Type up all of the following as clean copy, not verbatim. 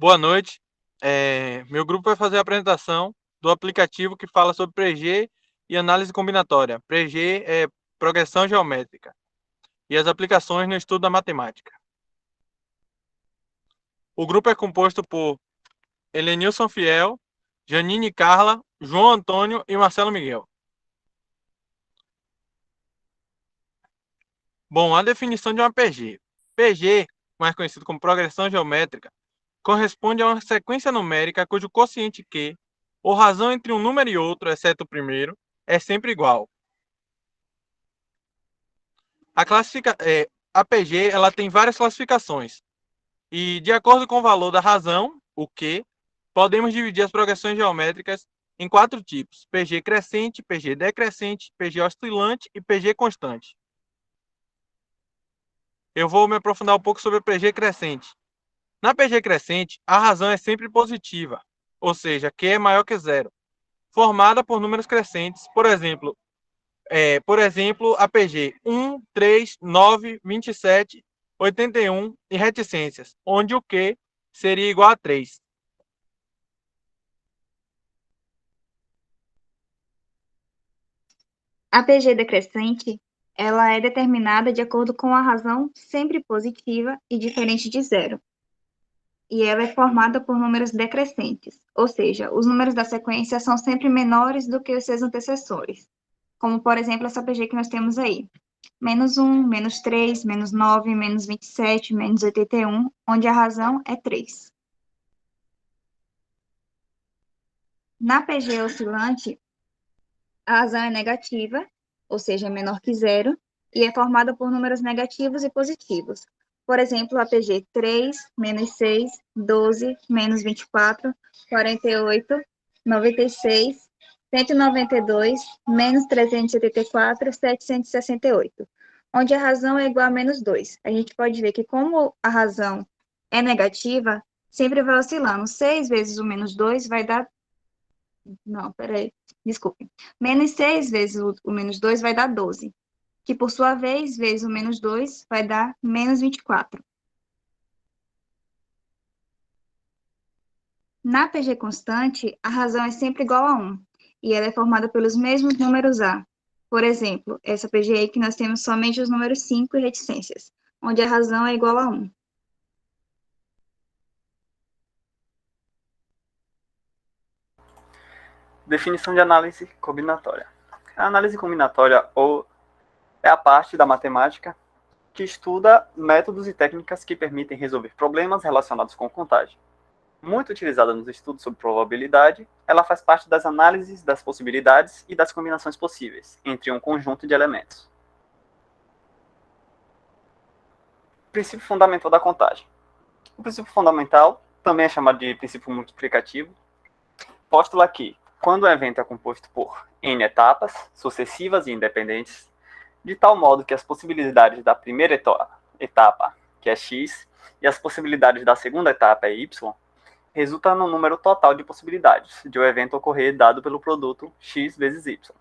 Boa noite. Meu grupo vai fazer a apresentação do aplicativo que fala sobre PG e análise combinatória. PG é progressão geométrica e as aplicações no estudo da matemática. O grupo é composto por Helenilson Fiel, Janine Carla, João Antônio e Marcelo Miguel. Bom, a definição de uma PG. PG, mais conhecido como progressão geométrica, corresponde a uma sequência numérica cujo quociente Q, ou razão entre um número e outro, exceto o primeiro, é sempre igual. A PG ela tem várias classificações. E, de acordo com o valor da razão, o Q, podemos dividir as progressões geométricas em 4 tipos: PG crescente, PG decrescente, PG oscilante e PG constante. Eu vou me aprofundar um pouco sobre a PG crescente. Na PG crescente, a razão é sempre positiva, ou seja, Q é maior que zero, formada por números crescentes, por exemplo, a PG 1, 3, 9, 27, 81 e reticências, onde o Q seria igual a 3. A PG decrescente, ela é determinada de acordo com a razão sempre positiva e diferente de zero. E ela é formada por números decrescentes, ou seja, os números da sequência são sempre menores do que os seus antecessores, como, por exemplo, essa PG que nós temos aí. Menos 1, menos 3, menos 9, menos 27, menos 81, onde a razão é 3. Na PG oscilante, a razão é negativa, ou seja, é menor que zero, e é formada por números negativos e positivos. Por exemplo, a PG 3, menos 6, 12, menos 24, 48, 96, 192, menos 374, 768, onde a razão é igual a menos 2. A gente pode ver que como a razão é negativa, sempre vai oscilando. 6 vezes o menos 2 vai dar... Não, peraí, desculpe. Menos 6 vezes o menos 2 vai dar 12, que por sua vez, vezes o menos 2 vai dar menos 24. Na PG constante, a razão é sempre igual a 1, e ela é formada pelos mesmos números A. Por exemplo, essa PG aí que nós temos somente os números 5 e reticências, onde a razão é igual a 1. Definição de análise combinatória. A análise combinatória é a parte da matemática que estuda métodos e técnicas que permitem resolver problemas relacionados com contagem. Muito utilizada nos estudos sobre probabilidade, ela faz parte das análises das possibilidades e das combinações possíveis entre um conjunto de elementos. Princípio fundamental da contagem. O princípio fundamental, também é chamado de princípio multiplicativo, postula que, quando o evento é composto por N etapas, sucessivas e independentes, de tal modo que as possibilidades da primeira etapa, que é x, e as possibilidades da segunda etapa, é y, resultam no número total de possibilidades de o evento ocorrer dado pelo produto x vezes y.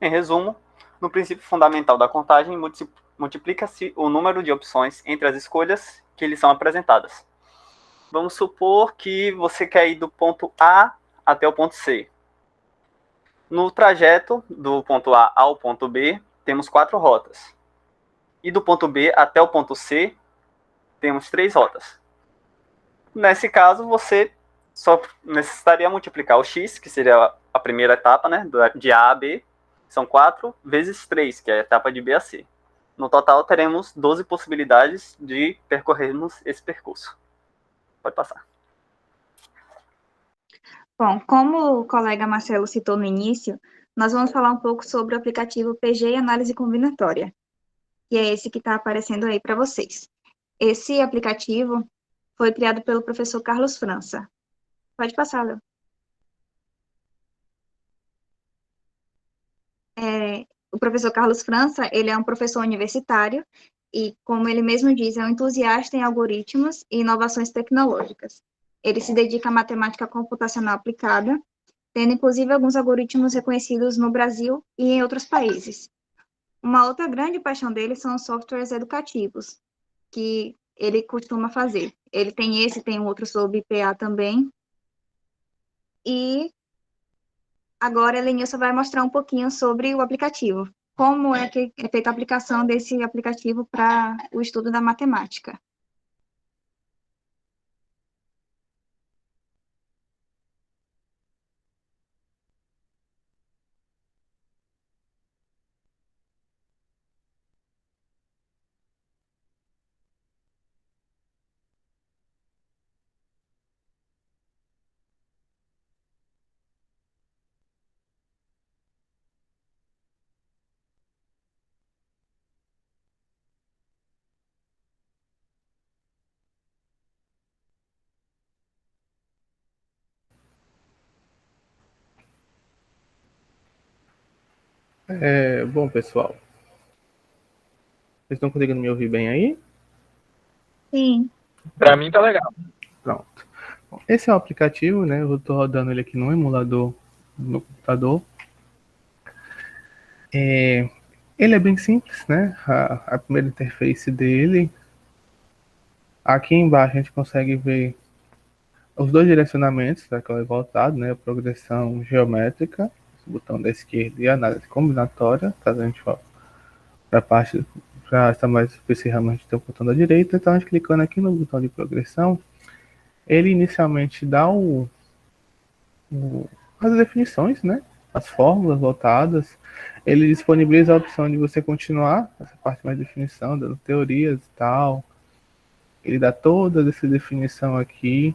Em resumo, no princípio fundamental da contagem, multiplica-se o número de opções entre as escolhas que lhe são apresentadas. Vamos supor que você quer ir do ponto A até o ponto C. No trajeto do ponto A ao ponto B, temos 4 rotas. E do ponto B até o ponto C, temos 3 rotas. Nesse caso, você só necessitaria multiplicar o x, que seria a primeira etapa, né, de A a B, são 4 vezes 3, que é a etapa de B a C. No total, teremos 12 possibilidades de percorrermos esse percurso. Pode passar. Bom, como o colega Marcelo citou no início, nós vamos falar um pouco sobre o aplicativo PG e Análise Combinatória, que é esse que está aparecendo aí para vocês. Esse aplicativo foi criado pelo professor Carlos França. Pode passar, Léo. O professor Carlos França, ele é um professor universitário e, como ele mesmo diz, é um entusiasta em algoritmos e inovações tecnológicas. Ele se dedica à matemática computacional aplicada, tendo inclusive alguns algoritmos reconhecidos no Brasil e em outros países. Uma outra grande paixão dele são os softwares educativos, que ele costuma fazer. Ele tem esse, tem um outro sobre IPA também. E agora a Lenilson vai mostrar um pouquinho sobre o aplicativo. Como é que é feita a aplicação desse aplicativo para o estudo da matemática. Bom, pessoal, vocês estão conseguindo me ouvir bem aí? Sim. Para mim tá legal. Pronto. Bom, esse é o aplicativo, né? Eu estou rodando ele aqui no emulador no computador. Ele é bem simples, né? A primeira interface dele. Aqui embaixo a gente consegue ver os dois direcionamentos daquela voltado, né? A progressão geométrica, esse botão da esquerda, e a análise combinatória, caso a gente vá para a parte, para estar mais especificamente, tem o botão da direita. Então a gente clicando aqui no botão de progressão, ele inicialmente dá as definições, né? As fórmulas voltadas. Ele disponibiliza a opção de você continuar essa parte mais de definição, dando teorias e tal. Ele dá toda essa definição aqui.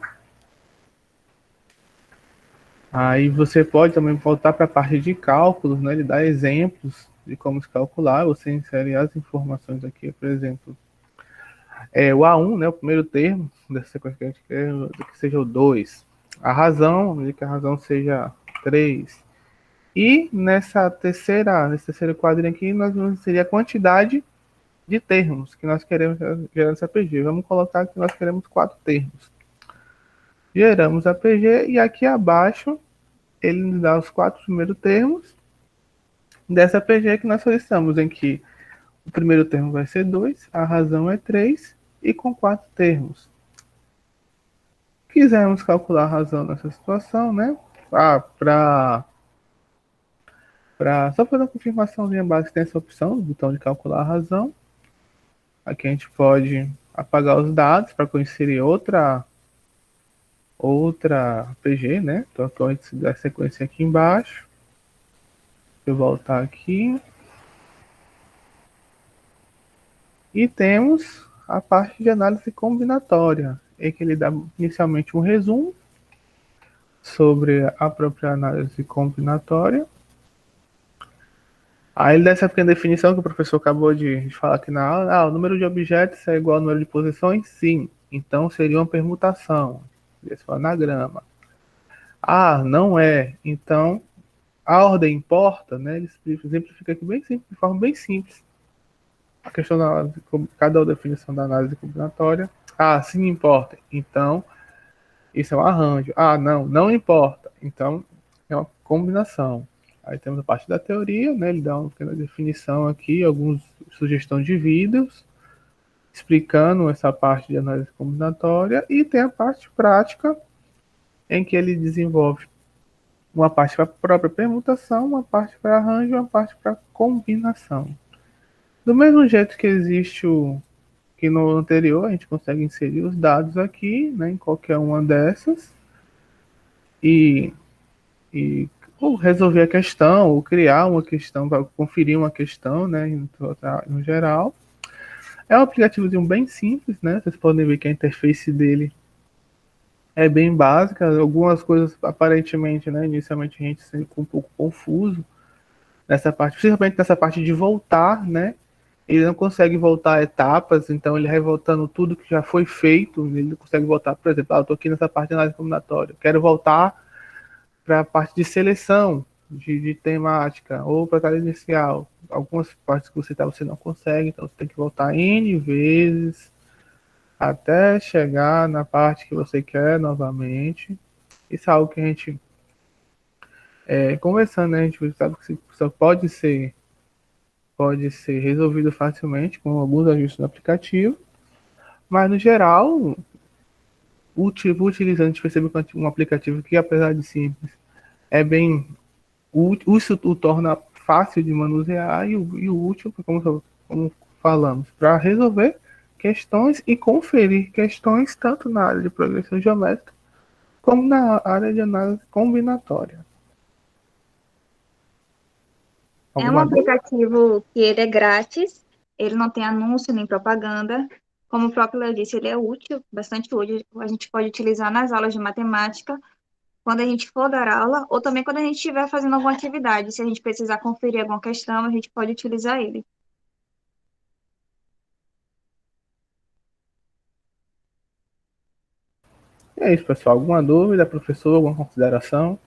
Aí você pode também voltar para a parte de cálculos, né? Ele dá exemplos de como se calcular. Você insere as informações aqui, por exemplo, o A1, né? O primeiro termo dessa sequência que a gente quer que seja o 2. A razão, que a razão seja 3. E nesse terceiro quadrinho aqui, nós vamos inserir a quantidade de termos que nós queremos gerar nessa PG. Vamos colocar que nós queremos 4 termos. Geramos a PG e aqui abaixo ele nos dá os 4 primeiros termos dessa PG que nós solicitamos, em que o primeiro termo vai ser 2, a razão é 3 e com 4 termos. Quisermos calcular a razão nessa situação, né? Só fazer uma confirmaçãozinha básica, tem essa opção, o botão de calcular a razão. Aqui a gente pode apagar os dados para inserir outra PG, né? Então, a gente dá sequência aqui embaixo. Eu voltar aqui. E temos a parte de análise combinatória, em que ele dá inicialmente um resumo sobre a própria análise combinatória. Aí ele dá essa pequena definição que o professor acabou de falar aqui na aula. O número de objetos é igual ao número de posições? Sim. Então seria uma permutação. Esse é o anagrama. Não é. Então a ordem importa, né? Ele exemplifica aqui bem simples, de forma bem simples. A questão da análise, cada definição da análise combinatória. Sim importa. Então isso é um arranjo. Não importa. Então é uma combinação. Aí temos a parte da teoria, né? Ele dá uma pequena definição aqui, algumas sugestões de vídeos explicando essa parte de análise combinatória, e tem a parte prática, em que ele desenvolve uma parte para a própria permutação, uma parte para arranjo, uma parte para combinação. Do mesmo jeito que existe que no anterior, a gente consegue inserir os dados aqui, né, em qualquer uma dessas, e ou resolver a questão, ou criar uma questão, para conferir uma questão, né, no geral. É um aplicativozinho bem simples, né? Vocês podem ver que a interface dele é bem básica. Algumas coisas, aparentemente, né, inicialmente a gente fica um pouco confuso nessa parte, principalmente nessa parte de voltar, né? Ele não consegue voltar a etapas, então ele vai voltando tudo que já foi feito. Ele não consegue voltar, por exemplo, eu estou aqui nessa parte de análise combinatória, quero voltar para a parte de seleção de temática, ou para a área inicial. Algumas partes que você não consegue, então você tem que voltar N vezes até chegar na parte que você quer novamente. Isso é algo que a gente, conversando, né, a gente sabe que isso pode ser resolvido facilmente com alguns ajustes no aplicativo, Mas, no geral, utilizando, a gente percebe que um aplicativo que, apesar de simples, é bem útil, isso o torna fácil de manusear e o útil, como falamos, para resolver questões e conferir questões tanto na área de progressão geométrica como na área de análise combinatória. É um Alguma dúvida? aplicativo que ele é grátis, ele não tem anúncio nem propaganda. Como o próprio Léo disse, ele é útil, bastante útil. A gente pode utilizar nas aulas de matemática, quando a gente for dar aula, ou também quando a gente estiver fazendo alguma atividade. Se a gente precisar conferir alguma questão, a gente pode utilizar ele. E é isso, pessoal. Alguma dúvida, professor? Alguma consideração?